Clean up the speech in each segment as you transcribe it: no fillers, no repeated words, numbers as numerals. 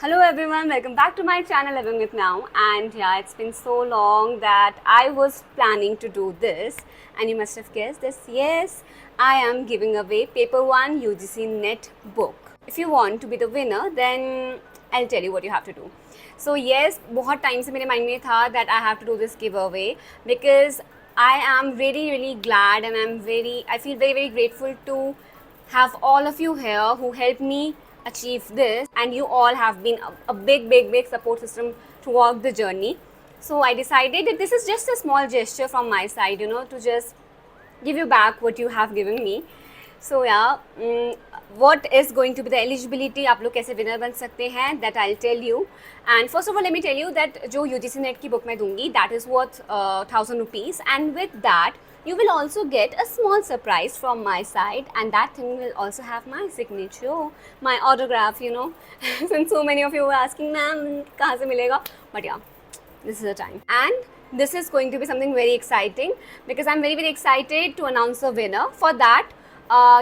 Hello everyone, welcome back to my channel Living with Now. And yeah, it's been so long that I was planning to do this, and you must have guessed this. Yes, I am giving away Paper 1 UGC NET book. If you want to be the winner, then I'll tell you what you have to do. So yes, बहुत time से मेरे mind में था that I have to do this giveaway because I am really glad and I feel very grateful to have all of you here who helped me achieve this, and you all have been a big support system throughout the journey. So I decided that this is just a small gesture from my side, to just give you back what you have given me. So yeah, what is going to be the eligibility, आप लोग कैसे winner बन सकते हैं, that I'll tell you. And first of all, let me tell you that जो UGC NET की book मैं दूंगी, that is worth 1000 rupees, and with that you will also get a small surprise from my side, and that thing will also have my signature, my autograph, since so many of you were asking, ma'am, कहाँ से मिलेगा? But yeah, this is the time. And this is going to be something very exciting because I'm very excited to announce the winner. For that,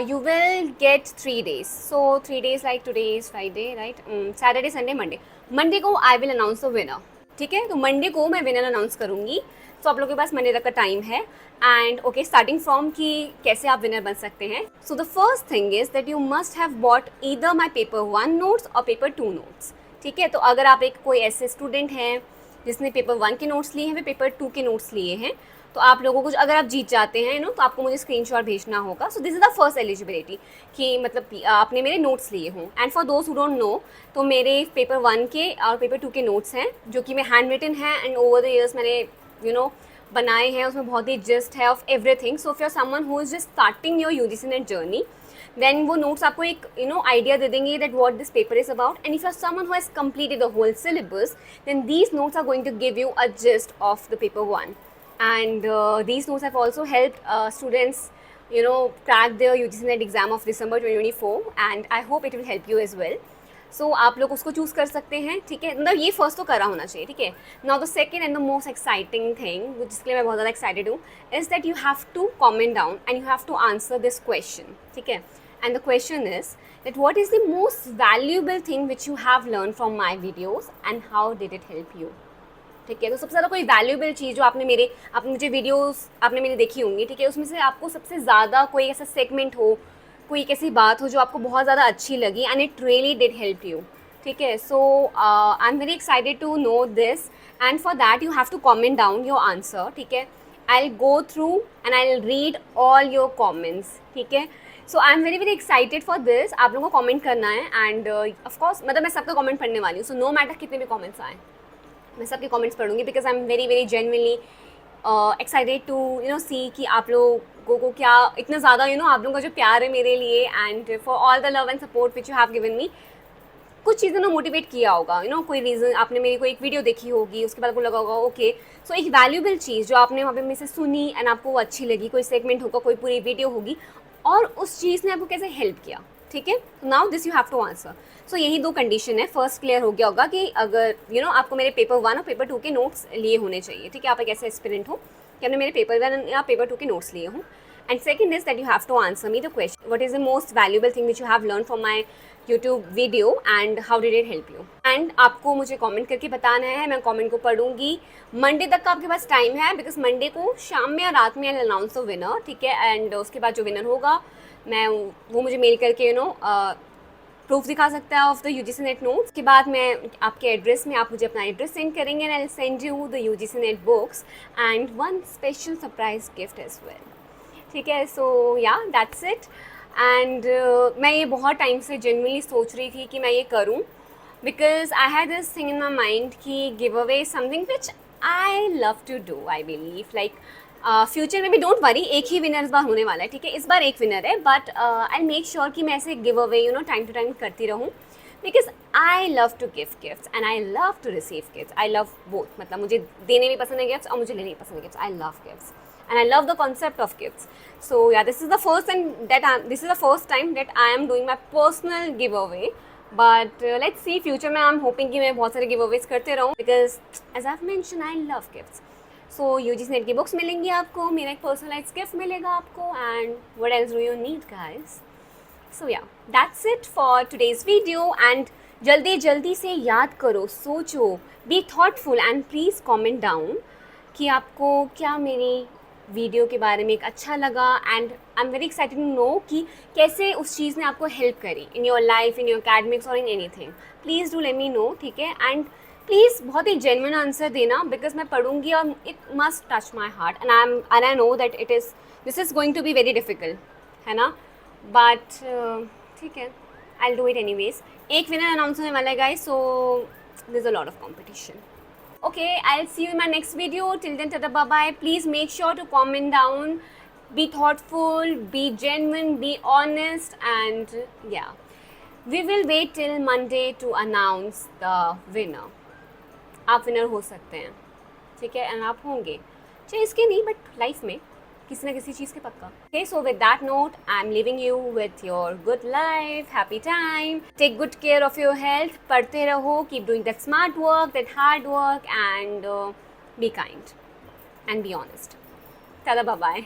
you will get 3 days. So 3 days, like today is Friday, right? Saturday, Sunday, Monday. Monday को I will announce the winner. ठीक है, तो Monday को मैं winner announce करूँगी. तो आप लोगों के पास मंडे तक का टाइम है. एंड ओके, स्टार्टिंग फ्रॉम कि कैसे आप विनर बन सकते हैं. So the first thing is that you must have bought either my paper 1 notes और पेपर 2 नोट्स. ठीक है, तो अगर आप एक कोई ऐसे स्टूडेंट हैं जिसने पेपर 1 के नोट्स लिए हैं, वे पेपर 2 के नोट्स लिए हैं, तो आप लोगों को अगर आप जीत जाते हैं तो आपको मुझे स्क्रीनशॉट भेजना होगा. So this is the first eligibility कि मतलब आपने मेरे नोट्स लिए हों. And for those who don't know, तो मेरे पेपर 1 के और पेपर 2 के नोट्स हैं जो कि मैं हैंड रिटन है एंड ओवर द ईयर्स मैंने बनाए हैं. उसमें बहुत ही जिस्ट है of everything. So if you are someone who is just starting your UGC NET journey, then वो नोट्स आपको एक आइडिया दे देंगे that what this paper is about. And if you are someone who has completed the whole syllabus, then these notes are going to give you a gist of the paper 1. And these notes have also helped students crack their UGC NET exam of December 2024, and I hope it will help you as well. So आप लोग उसको choose कर सकते हैं. ठीक है, मतलब ये फर्स्ट तो करा होना चाहिए. ठीक है, now the second and the most exciting thing, जिसके लिए मैं बहुत ज़्यादा एक्साइटेड हूँ, is that you have to comment down and you have to answer this question. ठीक है, and the question is that what is the most valuable thing which you have learned from my videos and how did it help you. ठीक है, तो सबसे ज़्यादा कोई valuable चीज़ जो आपने मुझे वीडियोस आपने मेरी देखी होंगी, ठीक है, उसमें से आपको सबसे ज़्यादा कोई ऐसा सेगमेंट हो, कोई एक ऐसी बात हो जो आपको बहुत ज़्यादा अच्छी लगी and it really did help you. ठीक है, so I am very excited to know this, and for that you have to comment down your answer. ठीक है, I will go through and I will read all your comments. ठीक है, so I am very excited for this. आप लोगों को comment करना है and of course मतलब मैं सबका कॉमेंट पढ़ने वाली हूँ. सो नो मैटर कितने भी कॉमेंट्स आए, मैं सबके कमेंट्स पढ़ूंगी because I am very genuinely excited to see कि आप लोगों को क्या इतना ज़्यादा आप लोगों का जो प्यार है मेरे लिए and for all the love and support which you have given me. कुछ चीज़ें मोटिवेट किया होगा, कोई रीज़न आपने मेरी कोई एक वीडियो देखी होगी, उसके बाद आपको लगा होगा ओके, सो एक वैल्यूबल चीज़ जो आपने वहाँ पे मेरे से सुनी एंड आपको वो अच्छी लगी, कोई सेगमेंट होगा, कोई पूरी वीडियो होगी और उस चीज़ ने आपको कैसे हेल्प किया. ठीक है, now this you have to answer. So यही दो कंडीशन है. फर्स्ट क्लियर हो गया होगा कि अगर आपको मेरे पेपर 1 और पेपर 2 के नोट्स लिए होने चाहिए. ठीक है, आप एक ऐसे एस्पिरेंट हो कि आपने मेरे पेपर 1 या पेपर 2 के नोट्स लिए हों. And second is that you have to answer me the question, what is the most valuable thing which you have learn from my YouTube video and how did it help you. एंड आपको मुझे comment करके बताना है, मैं comment को पढ़ूंगी. Monday तक का आपके पास टाइम है बिकॉज मंडे को शाम में या रात में आई अनाउंस द विनर. ठीक है, एंड उसके बाद जो विनर होगा मैं वो मुझे मेल करके प्रूफ दिखा सकता है of the UGC NET notes. के बाद मैं आपके एड्रेस में आप मुझे अपना एड्रेस सेंड करेंगे and I will send you the UGC NET books and one special surprise gift as well. ठीक है, सो या दैट्स इट. एंड मैं ये बहुत टाइम से जेन्युइनली सोच रही थी कि मैं ये करूँ because I had this thing in my mind कि give away something which I love to do. I believe like future में भी, डोंट वरी, एक ही विनर इस बार होने वाला है. ठीक है, इस बार एक विनर है बट आई मेक श्योर कि मैं ऐसे give away time to time करती रहूँ because I love to give gifts and I love to receive gifts. I love both, मतलब मुझे देने भी पसंद है गिफ्ट्स और मुझे लेने भी पसंद है gifts. I love gifts and I love the concept of gifts. So yeah, this is the first time that I am doing my personal giveaway. But let's see, future में I'm hoping कि मैं बहुत सारे giveaways करते रहूँ because as I've mentioned, I love gifts. So UGC NET की books मिलेंगी आपको, मेरा एक personalized gift मिलेगा आपको, and what else do you need, guys? So yeah, that's it for today's video. And जल्दी जल्दी से याद करो, सोचो, B thoughtful and please comment down कि आपको क्या मेरी वीडियो के बारे में एक अच्छा लगा, and I am very excited to know कि कैसे उस चीज़ ने आपको हेल्प करी in your life, in your academics और in anything. Please do let me know, ठीक है। एंड प्लीज़ बहुत ही जेन्युइन आंसर देना, बिकॉज मैं पढ़ूंगी और it must touch my heart, and I know that this is going to be very difficult, है ना, बट ठीक है, I do it any ways. एक विनर अनाउंस होने वाला है guys, so there's a lot of competition. Okay, I'll see you in my next video. Till then, tada bye bye. Please make sure to comment down, be thoughtful, be genuine, be honest, and yeah, we will wait till Monday to announce the winner. आप winner हो सकते हैं, ठीक है, and आप होंगे, चाहे इसके नहीं बट लाइफ में किसी ना किसी चीज़ के पक्का। Okay, so with that note, I'm leaving you with your good life, happy time. Take good care of your health. पढ़ते रहो, keep doing that smart work, that hard work, and be kind and be honest. Tada bye bye.